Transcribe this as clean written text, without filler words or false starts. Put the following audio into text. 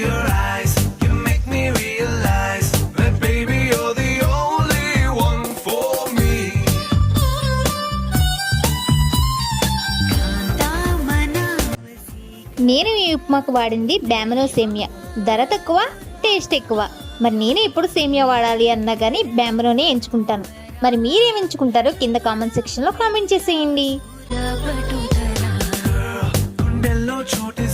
your eyes, you make me realize that baby you're the only one for me. నేను ఈ ఉప్మాకు వాడింది బ్యామనో సేమియా. ధర తక్కువ, టేస్ట్ ఎక్కువ. మరి నేను ఎప్పుడు సేమియా వాడాలి అన్నా కానీ బ్యామనోనే ఎంచుకుంటాను. మరి మీరేం ఎంచుకుంటారో కింద కామెంట్ సెక్షన్లో కామెంట్ చేసేయండి. గుండెల్లో చోటి